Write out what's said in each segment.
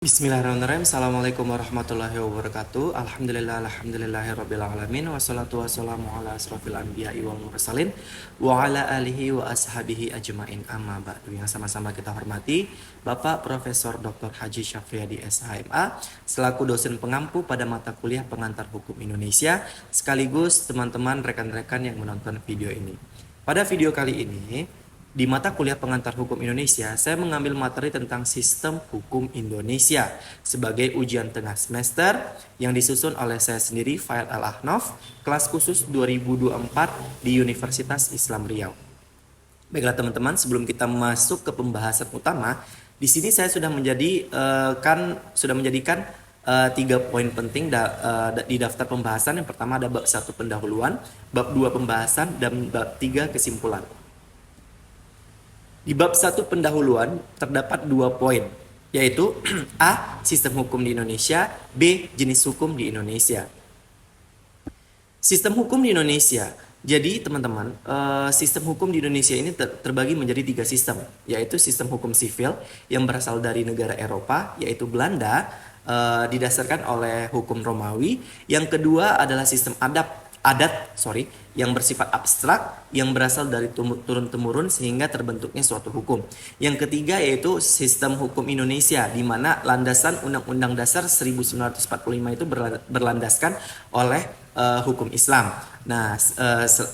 Bismillahirrahmanirrahim. Assalamualaikum warahmatullahi wabarakatuh. Alhamdulillahirrabbilalamin. Wassalatu wassalamu ala asrafil anbiya'i wal mursalin wa ala alihi wa ashabihi ajmain amma ba'du. Yang sama-sama kita hormati Bapak Profesor Dr. Haji Syafriadi SHMA selaku dosen pengampu pada mata kuliah Pengantar Hukum Indonesia, sekaligus teman-teman rekan-rekan yang menonton video ini. Pada video kali ini, di mata kuliah Pengantar Hukum Indonesia, saya mengambil materi tentang Sistem Hukum Indonesia sebagai ujian tengah semester yang disusun oleh saya sendiri, Fail Al-Ahnaf, kelas khusus 2024 di Universitas Islam Riau. Baiklah teman-teman, sebelum kita masuk ke pembahasan utama, di sini saya sudah menjadikan 3 poin penting di daftar pembahasan. Yang pertama ada bab 1 pendahuluan, bab 2 pembahasan, dan bab 3 kesimpulan. Di bab 1 pendahuluan terdapat 2 poin, yaitu A. Sistem hukum di Indonesia, B. Jenis hukum di Indonesia. Sistem hukum di Indonesia. Jadi teman-teman, sistem hukum di Indonesia ini terbagi menjadi 3 sistem, yaitu sistem hukum sivil yang berasal dari negara Eropa, yaitu Belanda, didasarkan oleh hukum Romawi. Yang kedua adalah sistem adat yang bersifat abstrak yang berasal dari turun-temurun sehingga terbentuknya suatu hukum. Yang ketiga yaitu sistem hukum Indonesia, di mana landasan Undang-Undang Dasar 1945 itu berlandaskan oleh hukum Islam. Nah,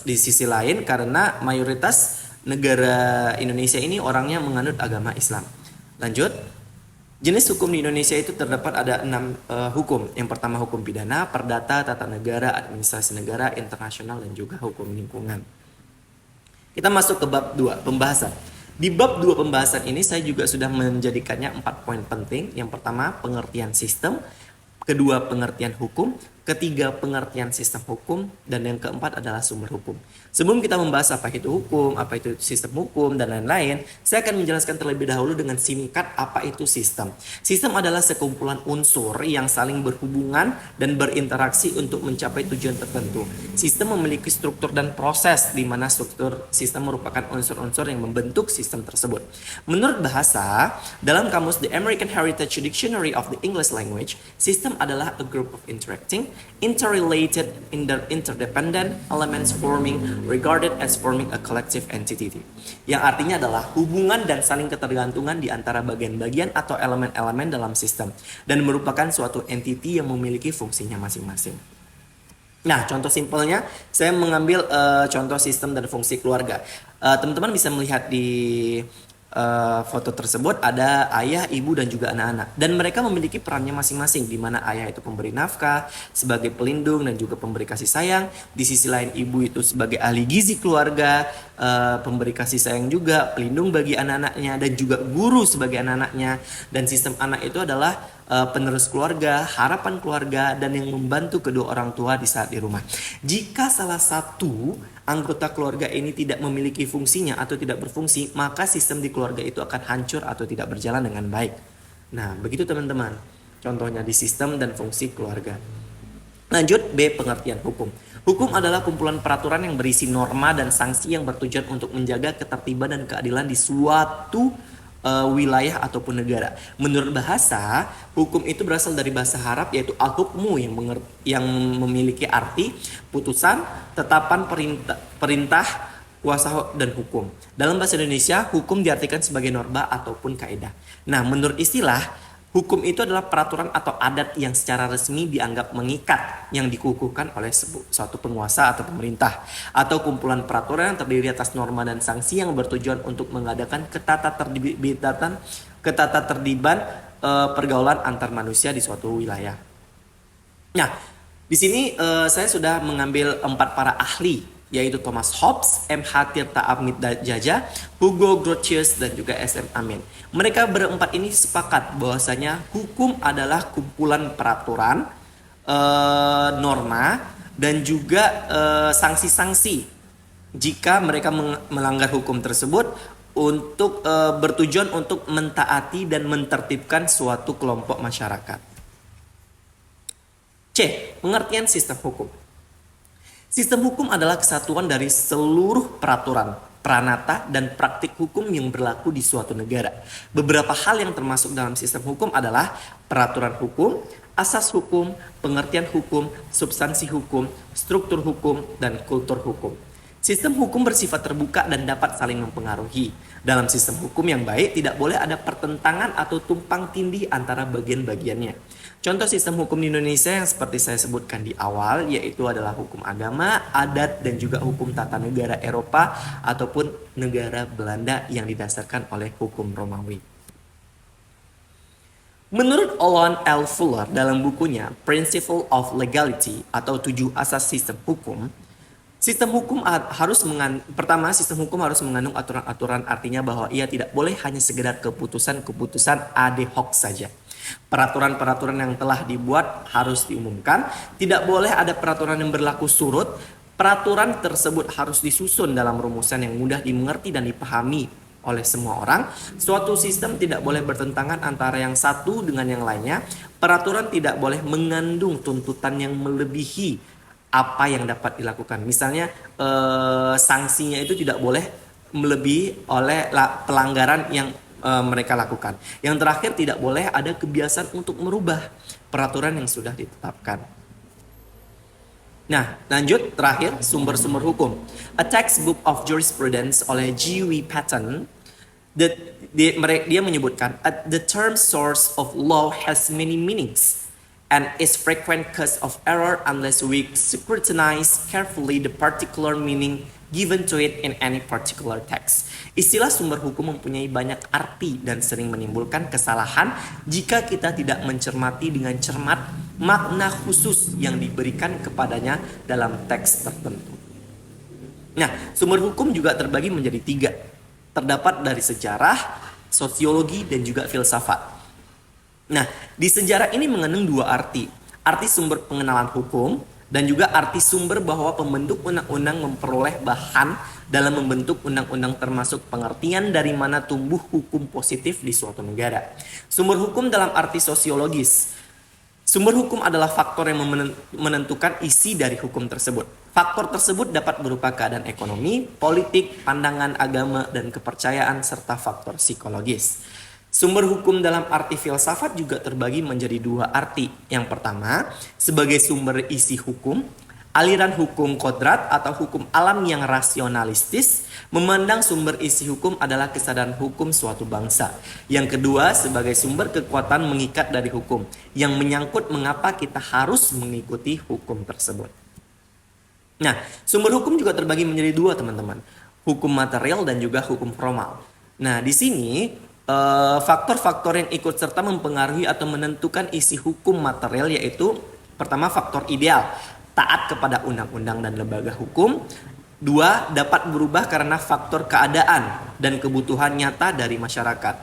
di sisi lain karena mayoritas negara Indonesia ini orangnya menganut agama Islam. Lanjut. Jenis hukum di Indonesia itu terdapat ada 6 hukum. Yang pertama hukum pidana, perdata, tata negara, administrasi negara, internasional, dan juga hukum lingkungan. Kita masuk ke bab 2, pembahasan. Di bab 2 pembahasan ini saya juga sudah menjadikannya 4 poin penting. Yang pertama pengertian sistem, kedua pengertian hukum, ketiga pengertian sistem hukum, dan yang keempat adalah sumber hukum. Sebelum kita membahas apa itu hukum, apa itu sistem hukum, dan lain-lain, saya akan menjelaskan terlebih dahulu dengan singkat apa itu sistem. Sistem adalah sekumpulan unsur yang saling berhubungan dan berinteraksi untuk mencapai tujuan tertentu. Sistem memiliki struktur dan proses, di mana struktur sistem merupakan unsur-unsur yang membentuk sistem tersebut. Menurut bahasa, dalam kamus The American Heritage Dictionary of the English Language, sistem adalah a group of interrelated, interdependent elements regarded as forming a collective entity. Yang artinya adalah hubungan dan saling ketergantungan di antara bagian-bagian atau elemen-elemen dalam sistem dan merupakan suatu entity yang memiliki fungsinya masing-masing. Nah, contoh simpelnya saya mengambil contoh sistem dan fungsi keluarga. Teman-teman bisa melihat di foto tersebut ada ayah, ibu, dan juga anak-anak, dan mereka memiliki perannya masing-masing, di mana ayah itu pemberi nafkah sebagai pelindung dan juga pemberi kasih sayang. Di sisi lain ibu itu sebagai ahli gizi keluarga, pemberi kasih sayang juga, pelindung bagi anak-anaknya, dan juga guru sebagai anak-anaknya. Dan sistem anak itu adalah penerus keluarga, harapan keluarga, dan yang membantu kedua orang tua di saat di rumah. Jika salah satu anggota keluarga ini tidak memiliki fungsinya atau tidak berfungsi, maka sistem di keluarga itu akan hancur atau tidak berjalan dengan baik. Nah, begitu teman-teman. Contohnya di sistem dan fungsi keluarga. Lanjut, B. Pengertian hukum. Hukum adalah kumpulan peraturan yang berisi norma dan sanksi yang bertujuan untuk menjaga ketertiban dan keadilan di suatu wilayah ataupun negara. Menurut bahasa, hukum itu berasal dari bahasa Arab, yaitu al-hukmu yang memiliki arti putusan, tetapan, perintah, kuasa dan hukum. Dalam bahasa Indonesia, hukum diartikan sebagai norma ataupun kaidah. Nah, menurut istilah, hukum itu adalah peraturan atau adat yang secara resmi dianggap mengikat, yang dikukuhkan oleh suatu penguasa atau pemerintah, atau kumpulan peraturan yang terdiri atas norma dan sanksi yang bertujuan untuk mengadakan ketatatertiban pergaulan antar manusia di suatu wilayah. Nah, di sini saya sudah mengambil 4 para ahli, yaitu Thomas Hobbes, M.H. Tirta Amit Jaja, Hugo Grotius, dan juga S.M. Amin. Mereka berempat ini sepakat bahwasanya hukum adalah kumpulan peraturan, norma, dan juga sanksi-sanksi jika mereka melanggar hukum tersebut untuk bertujuan untuk mentaati dan mentertibkan suatu kelompok masyarakat. C. Pengertian sistem hukum. Sistem hukum adalah kesatuan dari seluruh peraturan, pranata, dan praktik hukum yang berlaku di suatu negara. Beberapa hal yang termasuk dalam sistem hukum adalah peraturan hukum, asas hukum, pengertian hukum, substansi hukum, struktur hukum, dan kultur hukum. Sistem hukum bersifat terbuka dan dapat saling mempengaruhi. Dalam sistem hukum yang baik, tidak boleh ada pertentangan atau tumpang tindih antara bagian-bagiannya. Contoh sistem hukum di Indonesia yang seperti saya sebutkan di awal, yaitu adalah hukum agama, adat, dan juga hukum tata negara Eropa ataupun negara Belanda yang didasarkan oleh hukum Romawi. Menurut Owen L. Fuller dalam bukunya Principle of Legality atau 7 asas sistem hukum, sistem hukum sistem hukum harus mengandung aturan-aturan, artinya bahwa ia tidak boleh hanya sekedar keputusan-keputusan ad hoc saja. Peraturan-peraturan yang telah dibuat harus diumumkan, tidak boleh ada peraturan yang berlaku surut. Peraturan tersebut harus disusun dalam rumusan yang mudah dimengerti dan dipahami oleh semua orang. Suatu sistem tidak boleh bertentangan antara yang satu dengan yang lainnya. Peraturan tidak boleh mengandung tuntutan yang melebihi apa yang dapat dilakukan. Misalnya sanksinya itu tidak boleh melebihi oleh pelanggaran yang mereka lakukan. Yang terakhir, tidak boleh ada kebiasaan untuk merubah peraturan yang sudah ditetapkan. Nah, lanjut terakhir, sumber-sumber hukum. A Textbook of Jurisprudence oleh G.W. Patton. Dia menyebutkan, the term source of law has many meanings and is frequent cause of error unless we scrutinize carefully the particular meaning given to it in any particular text. Istilah sumber hukum mempunyai banyak arti dan sering menimbulkan kesalahan jika kita tidak mencermati dengan cermat makna khusus yang diberikan kepadanya dalam teks tertentu. Nah, sumber hukum juga terbagi menjadi 3. Terdapat dari sejarah, sosiologi, dan juga filsafat. Nah, di sejarah ini mengandung 2 arti. Arti sumber pengenalan hukum dan juga arti sumber bahwa pembentuk undang-undang memperoleh bahan dalam membentuk undang-undang, termasuk pengertian dari mana tumbuh hukum positif di suatu negara. Sumber hukum dalam arti sosiologis. Sumber hukum adalah faktor yang menentukan isi dari hukum tersebut. Faktor tersebut dapat berupa keadaan ekonomi, politik, pandangan agama, dan kepercayaan, serta faktor psikologis. Sumber hukum dalam arti filsafat juga terbagi menjadi 2 arti. Yang pertama, sebagai sumber isi hukum, aliran hukum kodrat atau hukum alam yang rasionalistis memandang sumber isi hukum adalah kesadaran hukum suatu bangsa. Yang kedua, sebagai sumber kekuatan mengikat dari hukum yang menyangkut mengapa kita harus mengikuti hukum tersebut. Nah, sumber hukum juga terbagi menjadi 2, teman-teman. Hukum material dan juga hukum formal. Nah, di sini faktor-faktor yang ikut serta mempengaruhi atau menentukan isi hukum material yaitu, pertama, faktor ideal, taat kepada undang-undang dan lembaga hukum. 2, dapat berubah karena faktor keadaan dan kebutuhan nyata dari masyarakat.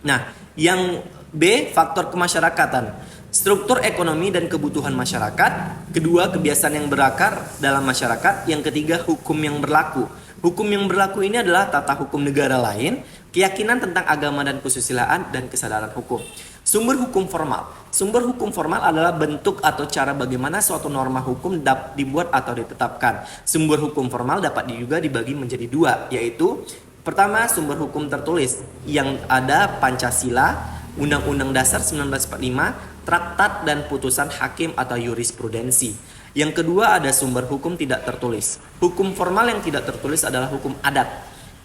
Nah, yang B, faktor kemasyarakatan, struktur ekonomi dan kebutuhan masyarakat. Kedua, kebiasaan yang berakar dalam masyarakat. Yang ketiga, hukum yang berlaku. Hukum yang berlaku ini adalah tata hukum negara lain, keyakinan tentang agama dan kesusilaan, dan kesadaran hukum. Sumber hukum formal. Sumber hukum formal adalah bentuk atau cara bagaimana suatu norma hukum dibuat atau ditetapkan. Sumber hukum formal dapat juga dibagi menjadi 2, yaitu pertama, sumber hukum tertulis yang ada Pancasila, Undang-Undang Dasar 1945, traktat dan putusan hakim atau jurisprudensi. Yang kedua, ada sumber hukum tidak tertulis. Hukum formal yang tidak tertulis adalah hukum adat.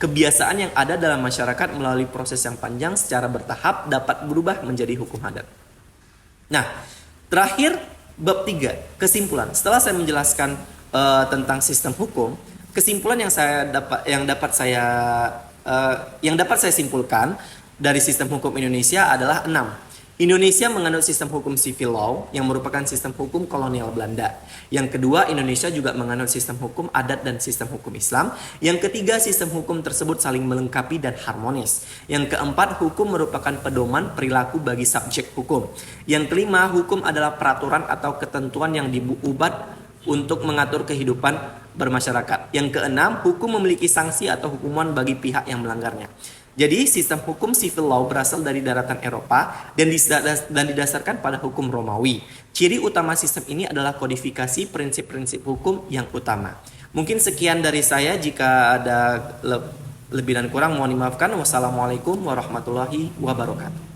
Kebiasaan yang ada dalam masyarakat melalui proses yang panjang secara bertahap dapat berubah menjadi hukum adat. Nah, terakhir bab 3, kesimpulan. Setelah saya menjelaskan tentang sistem hukum, kesimpulan yang dapat saya simpulkan dari sistem hukum Indonesia adalah 6. Indonesia menganut sistem hukum civil law yang merupakan sistem hukum kolonial Belanda. Yang kedua, Indonesia juga menganut sistem hukum adat dan sistem hukum Islam. Yang ketiga, sistem hukum tersebut saling melengkapi dan harmonis. Yang keempat, hukum merupakan pedoman perilaku bagi subjek hukum. Yang kelima, hukum adalah peraturan atau ketentuan yang dibuat untuk mengatur kehidupan bermasyarakat. Yang keenam, hukum memiliki sanksi atau hukuman bagi pihak yang melanggarnya. Jadi sistem hukum civil law berasal dari daratan Eropa dan didasarkan pada hukum Romawi. Ciri utama sistem ini adalah kodifikasi prinsip-prinsip hukum yang utama. Mungkin sekian dari saya, jika ada lebih dan kurang mohon dimaafkan. Wassalamualaikum warahmatullahi wabarakatuh.